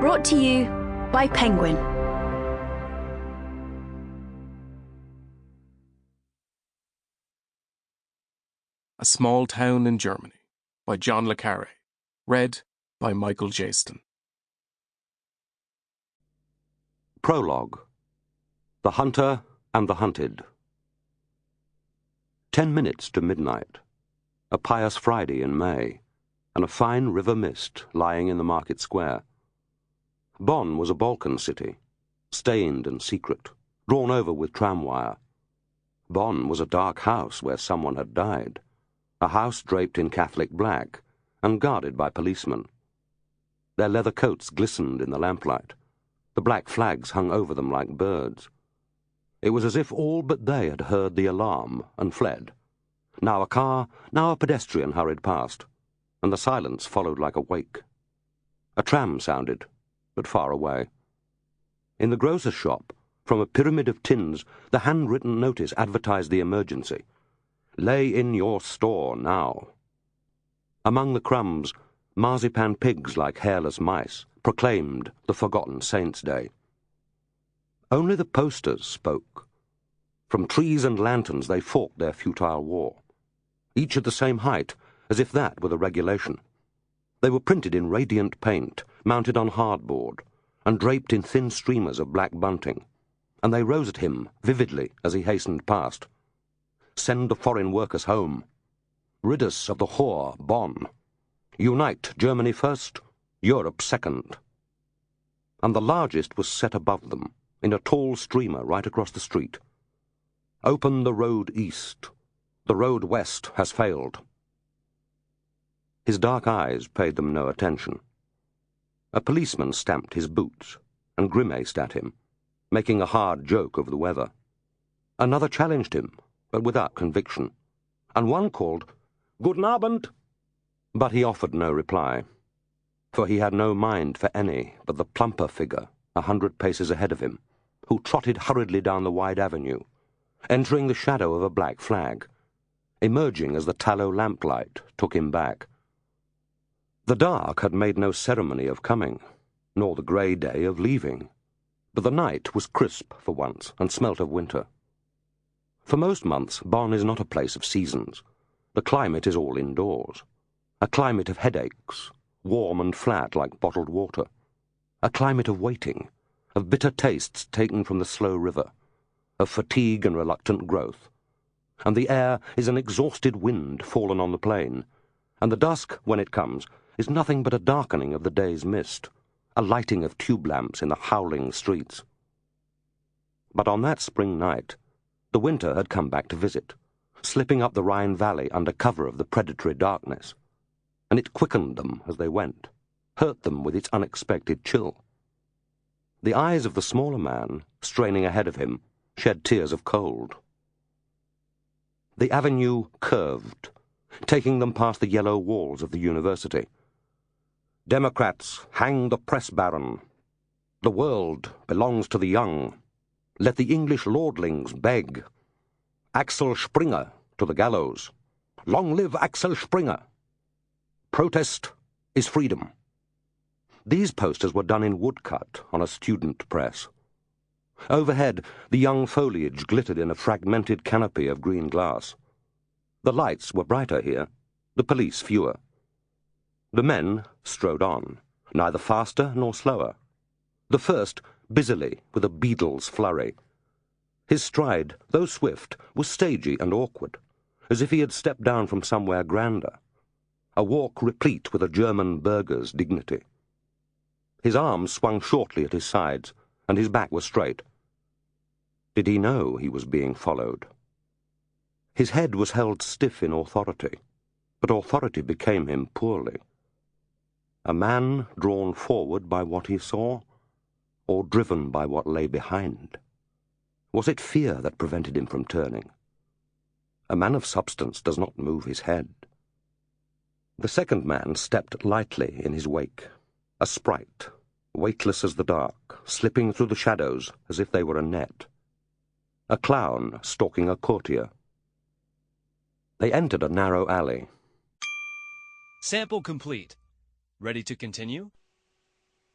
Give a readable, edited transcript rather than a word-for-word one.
Brought to you by Penguin. A Small Town in Germany by John le Carré. Read by Michael Jaston. Prologue. The Hunter and the Hunted. 10 minutes to midnight. A pious Friday in May, and a fine river mist lying in the market square. Bonn was a Balkan city, stained and secret, drawn over with tram wire. Bonn was a dark house where someone had died, a house draped in Catholic black and guarded by policemen. Their leather coats glistened in the lamplight. The black flags hung over them like birds. It was as if all but they had heard the alarm and fled. Now a car, now a pedestrian hurried past, and the silence followed like a wake. A tram sounded, but far away. In the grocer's shop, from a pyramid of tins, the handwritten notice advertised the emergency. Lay in your store now. Among the crumbs, marzipan pigs like hairless mice proclaimed the forgotten Saints' Day. Only the posters spoke. From trees and lanterns they fought their futile war, each at the same height, as if that were the regulation. They were printed in radiant paint, mounted on hardboard, and draped in thin streamers of black bunting, and they rose at him vividly as he hastened past. Send the foreign workers home. Rid us of the whore, Bonn. Unite Germany first, Europe second. And the largest was set above them, in a tall streamer right across the street. Open the road east. The road west has failed. His dark eyes paid them no attention. A policeman stamped his boots and grimaced at him, making a hard joke of the weather. Another challenged him, but without conviction, and one called, "Guten Abend," but he offered no reply, for he had no mind for any but the plumper figure 100 paces ahead of him, who trotted hurriedly down the wide avenue, entering the shadow of a black flag, emerging as the tallow lamplight took him back. The dark had made no ceremony of coming, nor the grey day of leaving, but the night was crisp for once and smelt of winter. For most months, Bonn is not a place of seasons. The climate is all indoors. A climate of headaches, warm and flat like bottled water. A climate of waiting, of bitter tastes taken from the slow river, of fatigue and reluctant growth. And the air is an exhausted wind fallen on the plain, and the dusk, when it comes, is nothing but a darkening of the day's mist, a lighting of tube lamps in the howling streets. But on that spring night, the winter had come back to visit, slipping up the Rhine Valley under cover of the predatory darkness, and it quickened them as they went, hurt them with its unexpected chill. The eyes of the smaller man, straining ahead of him, shed tears of cold. The avenue curved, taking them past the yellow walls of the university. Democrats, hang the press baron. The world belongs to the young. Let the English lordlings beg. Axel Springer to the gallows. Long live Axel Springer. Protest is freedom. These posters were done in woodcut on a student press. Overhead, the young foliage glittered in a fragmented canopy of green glass. The lights were brighter here, the police fewer. The men strode on, neither faster nor slower. The first, busily, with a beadle's flurry. His stride, though swift, was stagey and awkward, as if he had stepped down from somewhere grander. A walk replete with a German burgher's dignity. His arms swung shortly at his sides, and his back was straight. Did he know he was being followed? His head was held stiff in authority, but authority became him poorly. A man drawn forward by what he saw, or driven by what lay behind? Was it fear that prevented him from turning? A man of substance does not move his head. The second man stepped lightly in his wake, a sprite, weightless as the dark, slipping through the shadows as if they were a net. A clown stalking a courtier. They entered a narrow alley. Sample complete. Ready to continue?